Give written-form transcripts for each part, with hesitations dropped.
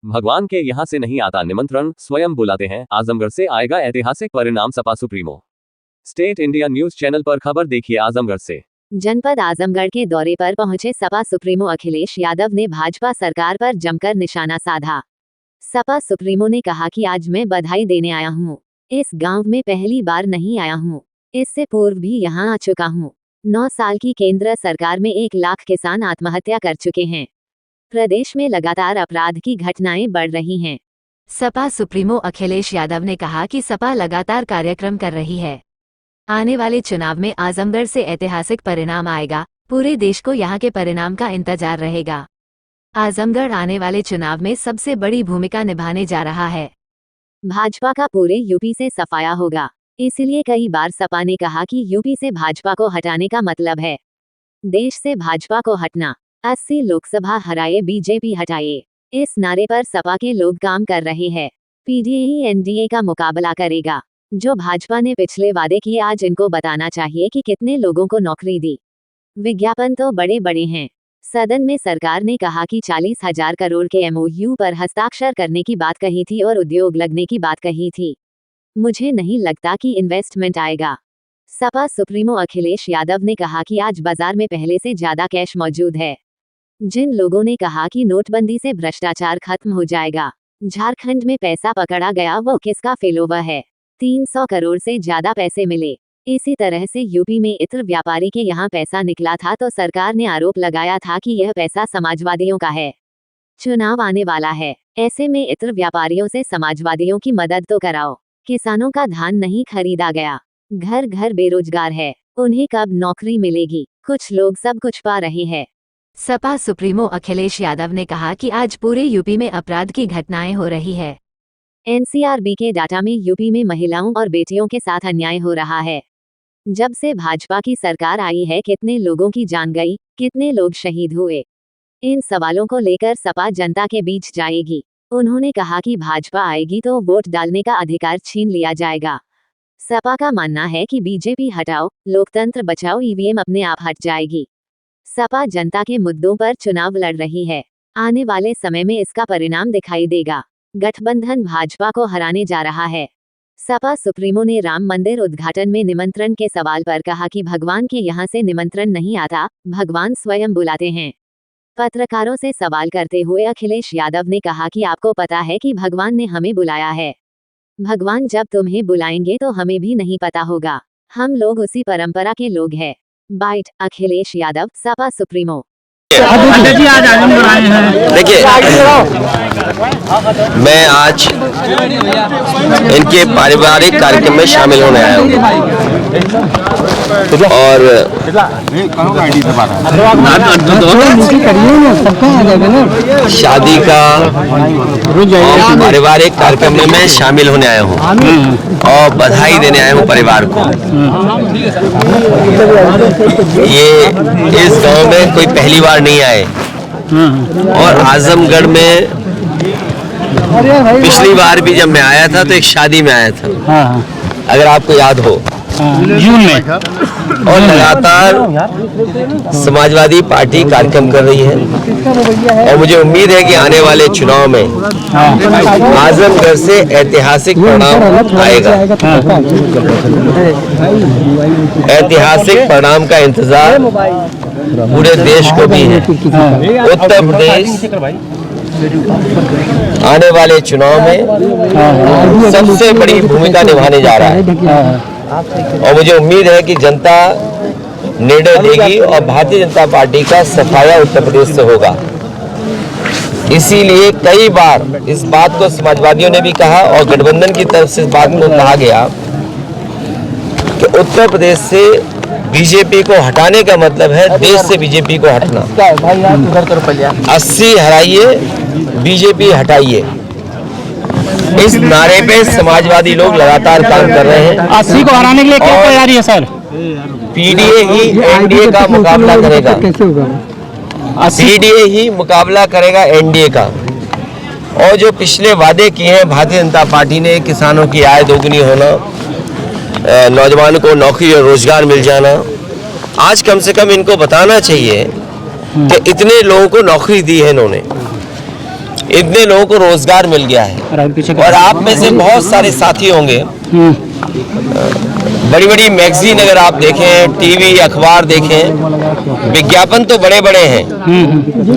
भगवान के यहाँ से नहीं आता निमंत्रण, स्वयं बुलाते हैं। आजमगढ़ से आएगा ऐतिहासिक परिणाम, Sapa supremo. State India news channel पर खबर देखिए आजमगढ़ से। जनपद आजमगढ़ के दौरे पर पहुंचे सपा सुप्रीमो अखिलेश यादव ने भाजपा सरकार पर जमकर निशाना साधा। सपा सुप्रीमो ने कहा कि आज मैं बधाई देने आया हूं। इस गांव में पहली बार नहीं आया हूं, इससे पूर्व भी यहां आ चुका हूं। 9 साल की केंद्र सरकार में 1 लाख किसान आत्महत्या कर चुके हैं। प्रदेश में लगातार अपराध की घटनाएं बढ़ रही हैं। सपा सुप्रीमो अखिलेश यादव ने कहा कि सपा लगातार कार्यक्रम कर रही है। आने वाले चुनाव में आजमगढ़ से ऐतिहासिक परिणाम आएगा। पूरे देश को यहां के परिणाम का इंतजार रहेगा। आजमगढ़ आने वाले चुनाव में सबसे बड़ी भूमिका निभाने जा रहा है। भाजपा का पूरे यूपी से सफाया होगा, इसलिए कई बार सपा ने कहा कि यूपी से भाजपा को हटाने का मतलब है देश से भाजपा को हटना। 80 लोकसभा हराए बीजेपी हटाए, इस नारे पर सपा के लोग काम कर रहे हैं। पीडीए एनडीए का मुकाबला करेगा। जो भाजपा ने पिछले वादे किए आज इनको बताना चाहिए कि कितने लोगों को नौकरी दी। विज्ञापन तो बड़े बड़े हैं। सदन में सरकार ने कहा कि 40,000 करोड़ के एमओयू पर हस्ताक्षर करने की बात कही थी और उद्योग लगने की बात कही थी। मुझे नहीं लगता कि इन्वेस्टमेंट आएगा। सपा सुप्रीमो अखिलेश यादव ने कहा कि आज बाजार में पहले से ज्यादा कैश मौजूद है। जिन लोगों ने कहा कि नोटबंदी से भ्रष्टाचार खत्म हो जाएगा, झारखंड में पैसा पकड़ा गया, वो किसका फेलोवर है? 300 करोड़ से ज्यादा पैसे मिले। इसी तरह से यूपी में इत्र व्यापारी के यहाँ पैसा निकला था तो सरकार ने आरोप लगाया था कि यह पैसा समाजवादियों का है। चुनाव आने वाला है, ऐसे में इत्र व्यापारियों से समाजवादियों की मदद तो कराओ। किसानों का धान नहीं खरीदा गया, घर घर बेरोजगार है, उन्हें कब नौकरी मिलेगी? कुछ लोग सब कुछ पा रहे हैं। सपा सुप्रीमो अखिलेश यादव ने कहा कि आज पूरे यूपी में अपराध की घटनाएं हो रही है। एनसीआरबी के डाटा में यूपी में महिलाओं और बेटियों के साथ अन्याय हो रहा है। जब से भाजपा की सरकार आई है, कितने लोगों की जान गई, कितने लोग शहीद हुए? इन सवालों को लेकर सपा जनता के बीच जाएगी। उन्होंने कहा कि भाजपा आएगी तो वोट डालने का अधिकार छीन लिया जाएगा। सपा का मानना है कि बीजेपी हटाओ, लोकतंत्र बचाओ, ईवीएम अपने आप हट जाएगी। सपा जनता के मुद्दों पर चुनाव लड़ रही है। आने वाले समय में इसका परिणाम दिखाई देगा। गठबंधन भाजपा को हराने जा रहा है। सपा सुप्रीमो ने राम मंदिर उद्घाटन में निमंत्रण के सवाल पर कहा कि भगवान के यहाँ से निमंत्रण नहीं आता, भगवान स्वयं बुलाते हैं। पत्रकारों से सवाल करते हुए अखिलेश यादव ने कहा कि आपको पता है कि भगवान ने हमें बुलाया है। भगवान जब तुम्हें बुलाएंगे तो हमें भी नहीं पता होगा। हम लोग उसी परंपरा के लोग हैं। Bite Akhilesh Yadav, Sapa supremo. देखिए, मैं आज इनके पारिवारिक कार्यक्रम में शामिल होने आया हूँ और शादी का पारिवारिक कार्यक्रम में मैं शामिल होने आया हूँ और बधाई देने आया हूँ परिवार को। ये इस गांव में कोई पहली बार नहीं आए और आजमगढ़ में पिछली बार भी जब मैं आया था तो एक शादी में आया था, अगर आपको याद हो, जून में। और लगातार समाजवादी पार्टी कार्यक्रम कर रही है और मुझे उम्मीद है कि आने वाले चुनाव में आजमगढ़ से ऐतिहासिक परिणाम आएगा। ऐतिहासिक परिणाम का इंतजार पूरे देश को भी है। उत्तर प्रदेश आने वाले चुनाव में सबसे बड़ी भूमिका निभाने जा रहा है और मुझे उम्मीद है कि जनता निर्णय देगी और भारतीय जनता पार्टी का सफाया उत्तर प्रदेश से होगा। इसीलिए कई बार इस बात को समाजवादियों ने भी कहा और गठबंधन की तरफ से इस बात को कहा गया कि उत्तर प्रदेश से बीजेपी को हटाने का मतलब है देश से बीजेपी को हटना। 80 हराइए, बीजेपी हटाइए, इस नारे पे समाजवादी लोग लगातार काम कर रहे हैं। 80 को हराने के लिए क्या तैयारी है सर? पीडीए ही एनडीए का मुकाबला करेगा। पीडीए ही मुकाबला करेगा एनडीए का। और जो पिछले वादे किए हैं भारतीय जनता पार्टी ने, किसानों की आय दोगुनी होना, नौजवानों को नौकरी और रोजगार मिल जाना, आज कम से कम इनको बताना चाहिए कि इतने लोगों को नौकरी दी है इन्होंने इतने लोगों को रोजगार मिल गया है। और आप में से बहुत सारे साथी होंगे, बड़ी बड़ी मैगजीन अगर आप देखें, टीवी अखबार देखें, विज्ञापन तो बड़े बड़े हैं।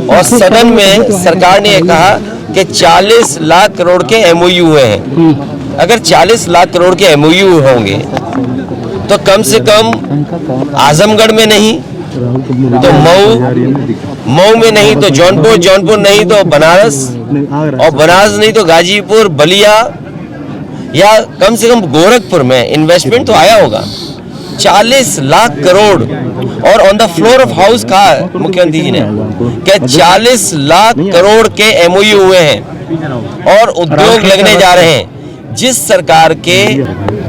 और सदन में सरकार ने कहा कि 40 लाख करोड़ के एमओयू हुए हैं। अगर 40 लाख करोड़ के एमओयू होंगे तो कम से कम आजमगढ़ में नहीं तो मऊ में नहीं तो जौनपुर नहीं तो बनारस, और बनारस नहीं तो गाजीपुर, बलिया, या कम से कम गोरखपुर में इन्वेस्टमेंट तो आया होगा। 40 लाख करोड़। और on the floor of house कहा मुख्यमंत्री जी ने कि 40 लाख करोड़ के एमओयू हुए हैं और उद्योग लगने जा रहे हैं। जिस सरकार के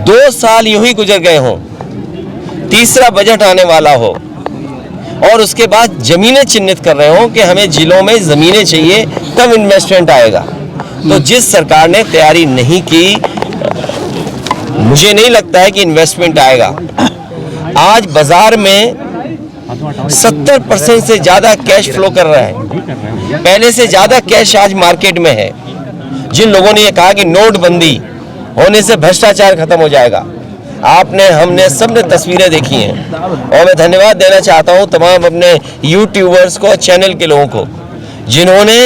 2 साल यूं ही गुजर गए हों, तीसरा बजट आने वाला हो और उसके बाद जमीनें चिन्हित कर रहे हो कि हमें जिलों में जमीनें चाहिए तब इन्वेस्टमेंट आएगा, तो जिस सरकार ने तैयारी नहीं की, मुझे नहीं लगता है कि इन्वेस्टमेंट आएगा। आज बाजार में 70% से ज्यादा कैश फ्लो कर रहा है। पहले से ज्यादा कैश आज मार्केट में है। जिन लोगों ने ये कहा कि नोटबंदी होने से भ्रष्टाचार खत्म हो जाएगा, आपने, हमने, सबने तस्वीरें देखी हैं। और मैं धन्यवाद देना चाहता हूं तमाम अपने यूट्यूबर्स को, चैनल के लोगों को, जिन्होंने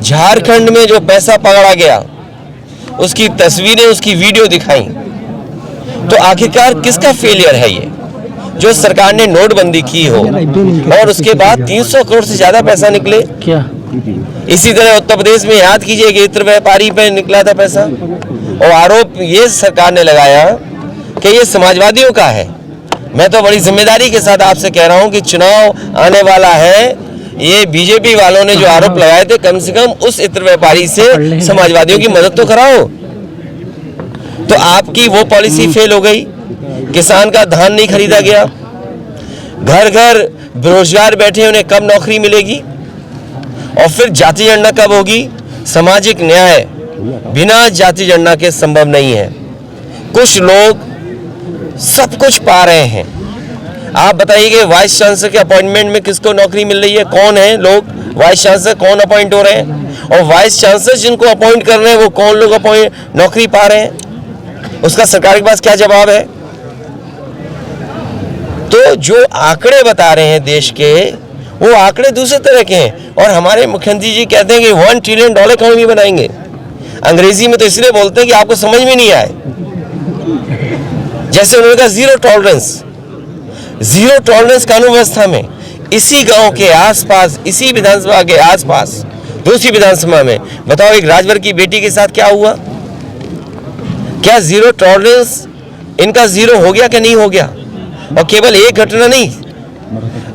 झारखंड में जो पैसा पकड़ा गया उसकी तस्वीरें, उसकी वीडियो दिखाई। तो आखिरकार किसका फेलियर है ये, जो सरकार ने नोटबंदी की हो और उसके बाद 300 करोड़ से ज्यादा पैसा निकले। क्या इसी तरह उत्तर प्रदेश में याद कीजिए कि इत्र व्यापारी पे निकला था पैसा, और आरोप ये सरकार ने लगाया कि ये समाजवादियों का है। मैं तो बड़ी जिम्मेदारी के साथ आपसे कह रहा हूं कि चुनाव आने वाला है, ये बीजेपी वालों ने जो आरोप लगाए थे, कम से कम उस इत्र व्यापारी से समाजवादियों की मदद तो कराओ। तो आपकी वो पॉलिसी फेल हो गई, किसान का धान नहीं खरीदा गया, घर घर बेरोजगार बैठे, उन्हें कब नौकरी मिलेगी, और फिर जाति जनगणना कब होगी। सामाजिक न्याय बिना जाति जनगणना के संभव नहीं है। कुछ लोग सब कुछ पा रहे हैं। आप बताइए कि वाइस चांसलर के अपॉइंटमेंट में किसको नौकरी मिल रही है, कौन है लोग वाइस चांसलर, कौन अपॉइंट हो रहे हैं, और वाइस चांसलर जिनको अपॉइंट कर रहे हैं वो कौन लोग नौकरी पा रहे हैं, उसका सरकार के पास क्या जवाब है। तो जो आंकड़े बता रहे हैं देश के, वो आंकड़े दूसरे तरह के हैं। और हमारे मुख्यमंत्री जी कहते हैं कि $1 ट्रिलियन इकोनॉमी बनाएंगे। अंग्रेजी में तो इसलिए बोलते हैं कि आपको समझ में नहीं आए। जैसे उन्होंने कहा जीरो टॉलरेंस कानून व्यवस्था में, इसी गांव के आसपास, इसी विधानसभा के आसपास, दूसरी विधानसभा में, बताओ एक राजभर की बेटी के साथ क्या हुआ। क्या जीरो टॉलरेंस इनका जीरो हो गया कि नहीं हो गया। और केवल एक घटना नहीं,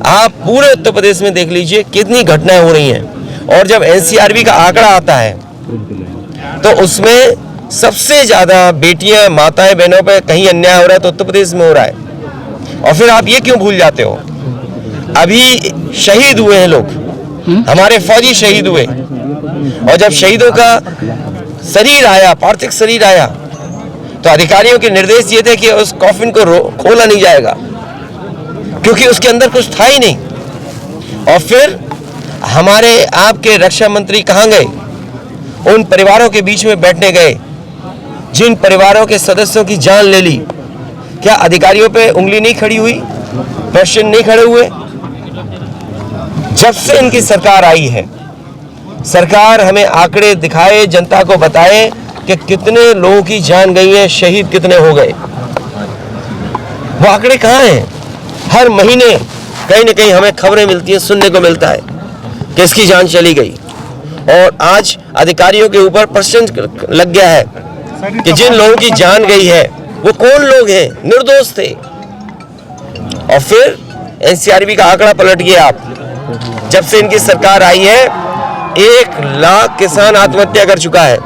आप पूरे उत्तर प्रदेश में देख लीजिए कितनी घटनाएं हो रही हैं। और जब एनसीआरबी का आंकड़ा आता है तो उसमें सबसे ज्यादा बेटियां, माताएं, बहनों पर कहीं अन्याय हो रहा है तो उत्तर प्रदेश में हो रहा है। और फिर आप ये क्यों भूल जाते हो, अभी शहीद हुए हैं लोग, हमारे फौजी शहीद हुए, और जब शहीदों का शरीर आया, पार्थिव शरीर आया, तो अधिकारियों के निर्देश ये थे कि उस कॉफिन को खोला नहीं जाएगा क्योंकि उसके अंदर कुछ था ही नहीं। और फिर हमारे आपके रक्षा मंत्री कहाँ गए, उन परिवारों के बीच में बैठने गए जिन परिवारों के सदस्यों की जान ले ली। क्या अधिकारियों पे उंगली नहीं खड़ी हुई, प्रश्न नहीं खड़े हुए। जब से इनकी सरकार आई है, सरकार हमें आंकड़े दिखाए, जनता को बताए कि कितने लोगों की जान गई है, शहीद कितने हो गए। वो आंकड़े कहाँ हैं। हर महीने कहीं न कहीं हमें खबरें मिलती हैं, सुनने को मिलता है कि इसकी जान चली गई। और आज अधिकारियों के ऊपर प्रश्न लग गया है कि जिन लोगों की जान गई है वो कौन लोग हैं, निर्दोष थे। और फिर एनसीआरबी का आंकड़ा पलट गया। आप जब से इनकी सरकार आई है 1 लाख किसान आत्महत्या कर चुका है।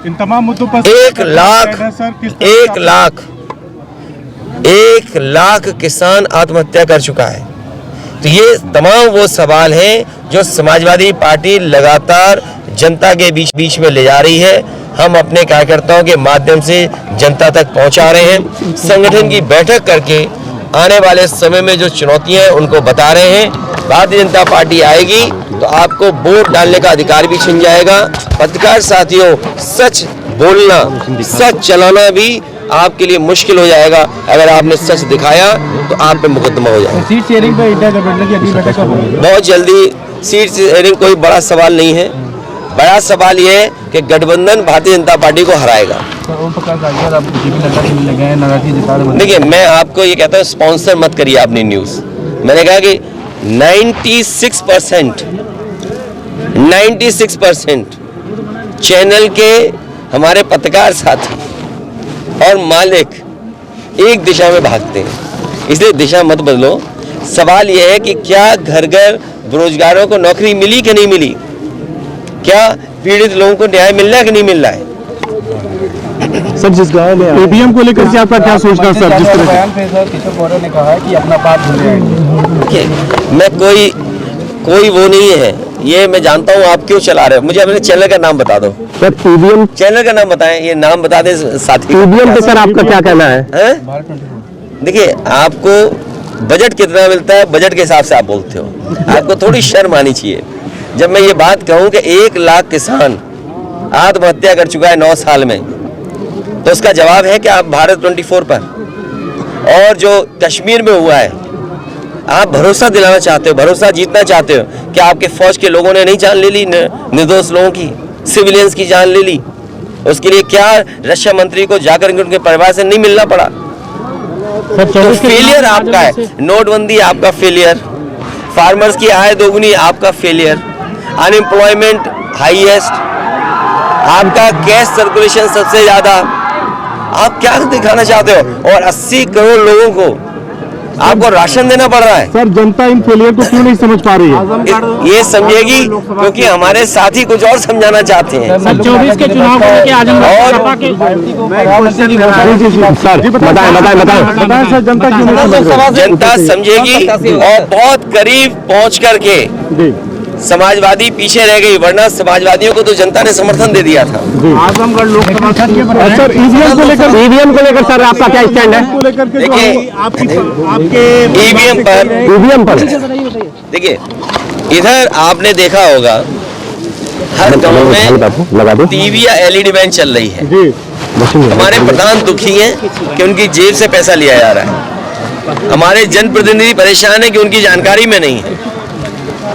इन तमाम मुद्दों पर 1 लाख किसान आत्महत्या कर चुका है। तो ये तमाम वो सवाल हैं जो समाजवादी पार्टी लगातार जनता के बीच में ले जा रही है। हम अपने कार्यकर्ताओं के माध्यम से जनता तक पहुंचा रहे हैं। संगठन की बैठक करके आने वाले समय में जो चुनौतियां हैं उनको बता रहे हैं। भारतीय जनता पार्टी आएगी तो आपको वोट डालने का अधिकार भी छिन जाएगा। पत्रकार साथियों, सच बोलना, सच चलाना भी आपके लिए मुश्किल हो जाएगा। अगर आपने सच दिखाया तो आप पे मुकदमा हो जाएगा। सीट शेयरिंग पे इंडिया गठबंधन की अगली बैठक कब होगी? बहुत जल्दी। सीट शेयरिंग कोई बड़ा सवाल नहीं है। बड़ा सवाल ये है कि गठबंधन भारतीय जनता पार्टी को हराएगा। देखिए, मैं आपको ये कहता हूँ, स्पॉन्सर मत करिए अपनी न्यूज़। मैंने कहा कि 96% चैनल के हमारे पत्रकार साथी और मालिक एक दिशा में भागते हैं, इसलिए दिशा मत बदलो। सवाल यह है कि क्या घर घर बेरोजगारों को नौकरी मिली कि नहीं मिली, क्या पीड़ित लोगों को न्याय मिल रहा है कि नहीं मिल रहा है। सर, जिस गांव में ईवीएम को लेकर के आपका क्या सोचना सर? जिस तरह बयान पे सर किशोर मौर्य ने कहा है कि अपना पाठ भूल जाएंगे। मैं कोई वो नहीं है, ये मैं जानता हूँ आप क्यों चला रहे हो। मुझे अपने चैनल का नाम बता दो सर। ईवीएम चैनल का नाम बताएं, ये नाम बता दें साथी। ईवीएम पे सर आपका क्या कहना है? देखिए, आपको बजट कितना मिलता है, बजट के हिसाब से आप बोलते हो। आपको थोड़ी शर्म आनी चाहिए। जब मैं ये बात कहूँ कि 1 लाख किसान आत्महत्या कर चुका है 9 साल में, तो उसका जवाब है कि आप भारत 24 पर और जो कश्मीर में हुआ है, आप भरोसा दिलाना चाहते हो, भरोसा जीतना चाहते हो कि आपके फौज के लोगों ने नहीं जान ले ली, निर्दोष लोगों की, सिविलियंस की जान ले ली। उसके लिए क्या रक्षा मंत्री को जाकर उनके परिवार से नहीं मिलना पड़ा? तो फेलियर आपका है। नोटबंदी आपका फेलियर, फार्मर्स की आय दोगुनी आपका फेलियर, अनएम्प्लॉयमेंट हाईएस्ट, आपका कैश सर्कुलेशन सबसे ज्यादा। आप क्या दिखाना चाहते हो? और 80 करोड़ लोगों को आपको राशन देना पड़ रहा है। सर, जनता इन फेलियर को क्यों नहीं समझ पा रही है? ये समझेगी क्योंकि हमारे साथी कुछ और समझाना चाहते हैं। 24 के चुनाव को लेकर आजमगढ़ सपा के सर बताएं सर, जनता क्यों नहीं समझ रही? जनता समझेगी और बहुत करीब पहुंच करके समाजवादी पीछे रह गई, वरना समाजवादियों को तो जनता ने समर्थन दे दिया था। आजमगढ़ लोकसभा सर, ईवीएम को लेकर सर आपका क्या स्टैंड है? देखिए, आपके ईवीएम पर देखिए, इधर आपने देखा होगा हर गांव में टीवी या एलईडी वैन चल रही है। हमारे प्रधान दुखी हैं कि उनकी जेब से पैसा लिया जा रहा है। हमारे जनप्रतिनिधि परेशान है कि उनकी जानकारी में नहीं है।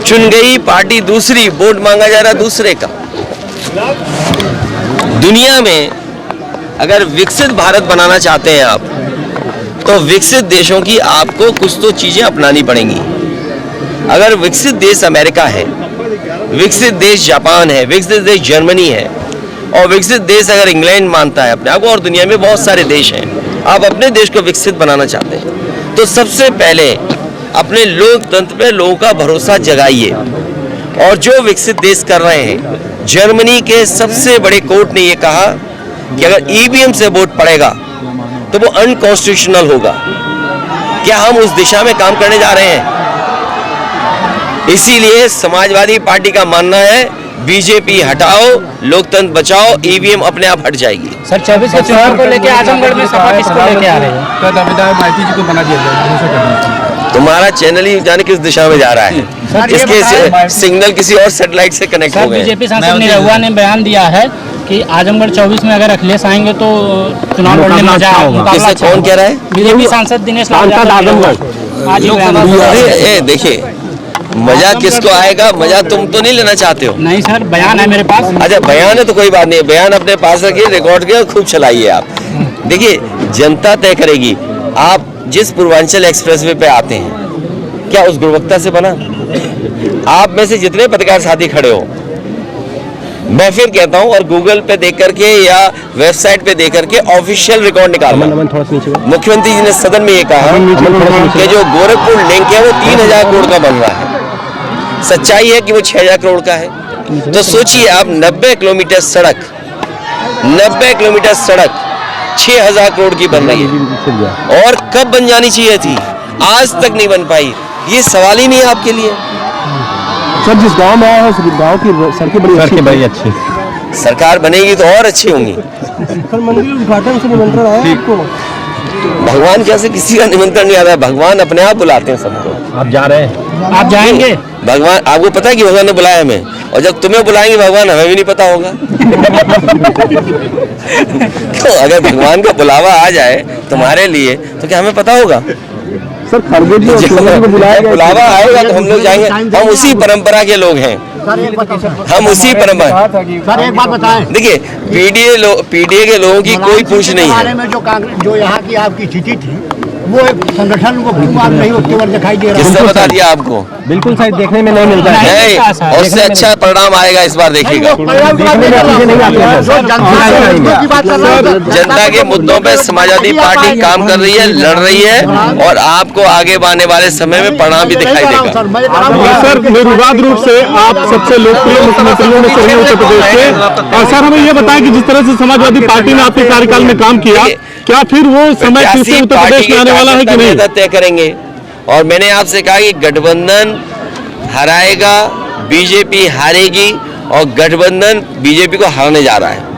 चुन गई पार्टी दूसरी, वोट मांगा जा रहा दूसरे का। दुनिया में अगर विकसित भारत बनाना चाहते हैं आप, तो विकसित देशों की आपको कुछ तो चीजें अपनानी पड़ेंगी। अगर विकसित देश अमेरिका है, विकसित देश जापान है, विकसित देश जर्मनी है, और विकसित देश अगर इंग्लैंड मानता है अपने आप को, और दुनिया में बहुत सारे देश हैं, आप अपने देश को विकसित बनाना चाहते हैं, तो सबसे पहले अपने लोकतंत्र पे लोगों का भरोसा जगाइए। और जो विकसित देश कर रहे हैं, जर्मनी के सबसे बड़े कोर्ट ने यह कहा कि अगर ईवीएम से वोट पड़ेगा तो वो अनकॉन्स्टिट्यूशनल होगा। क्या हम उस दिशा में काम करने जा रहे हैं? इसीलिए समाजवादी पार्टी का मानना है बीजेपी हटाओ, लोकतंत्र बचाओ, ईवीएम अपने आप हट जाएगी। सर, 24 के चुनाव को लेकर आजमगढ़ में सपा किसको लेके आ रही है? माइती जी को बना दिया। तुम्हारा चैनल ही जाने किस दिशा में जा रहा है, इसके सिग्नल किसी और सैटेलाइट से कनेक्ट हो गए। बीजेपी सांसद निरहुआ ने बयान दिया है कि आजमगढ़ 24 में अगर अखिलेश आएंगे तो चुनाव लड़ने में मजा होगा। किससे, कौन कह रहा है? बीजेपी सांसद दिनेश लाल आजमगढ़। देखिए, मजा किसको आएगा? मजा तुम तो नहीं लेना चाहते हो। नहीं सर, बयान है मेरे पास। अच्छा, बयान है तो कोई बात नहीं, बयान अपने पास रखिए, रिकॉर्ड किए, खूब चलाइए आप। देखिए, जनता तय करेगी। आप जिस पूर्वांचल एक्सप्रेसवे पे आते हैं, क्या उस गुणवत्ता से बना? आप में से जितने पत्रकार साथी खड़े हो, मैं फिर कहता हूं, और गूगल पे देख करके या वेबसाइट पे देख करके ऑफिशियल रिकॉर्ड निकालना। मुख्यमंत्री जी ने सदन में ये कहा कि जो गोरखपुर लिंक है वो 3000 करोड़ का बन रहा है। सच्चाई है कि वो 6000 करोड़ का है। तो सोचिए आप, 90 किलोमीटर सड़क 6000 करोड़ की बन रही है, और कब बन जानी चाहिए थी, आज तक नहीं बन पाई। ये सवाल ही नहीं है आपके लिए। सर, जिस गांव में आया है, उस गांव की सड़कें बड़ी अच्छी। सरकार बनेगी तो और अच्छी होंगी। मंदिर उद्घाटन से निमंत्रण आया आपको? भगवान कैसे किसी का निमंत्रण नहीं आता है, भगवान अपने आप बुलाते हैं सबको। आप जा रहे हैं? आप जाएंगे? भगवान, आपको पता है कि भगवान ने बुलाया हमें, और जब तुम्हें बुलाएंगे भगवान, हमें भी नहीं पता होगा। तो अगर भगवान का बुलावा आ जाए तुम्हारे लिए तो क्या हमें पता होगा? सर खड़गे जी और सोनिया जी को बुलाया गया। बुलावा आएगा तो हम लोग जाएंगे। हम उसी परंपरा के लोग हैं, हम उसी परंपरा। सर एक बात बताएं, देखिए पीडीए के लोगों की कोई पूछ नहीं है। में जो यहाँ की आपकी स्थिति थी, वो एक संगठन वो भगवान नहीं उसके बाद दिखाई दे रहा किसने है। बता दिया आपको? बिल्कुल सही, देखने में नहीं मिलता है। नहीं, और उससे अच्छा परिणाम आएगा इस बार, देखिएगा। जनता के मुद्दों पे समाजवादी पार्टी काम कर रही है, लड़ रही है, और आपको आगे आने वाले समय में परिणाम भी दिखाई देगा। सर निर्विवाद रूप से आप सबसे लोकप्रिय मुख्यमंत्रियों में से हैं उत्तर प्रदेश के, और सर हमें ये बताएं कि जिस तरह से समाजवादी पार्टी ने आपके कार्यकाल में काम किया, क्या फिर वो समय फिर से उत्तर प्रदेश में आने वाला है कि नहीं? तय करेंगे। और मैंने आपसे कहा कि गठबंधन हराएगा, बीजेपी हारेगी, और गठबंधन बीजेपी को हराने जा रहा है।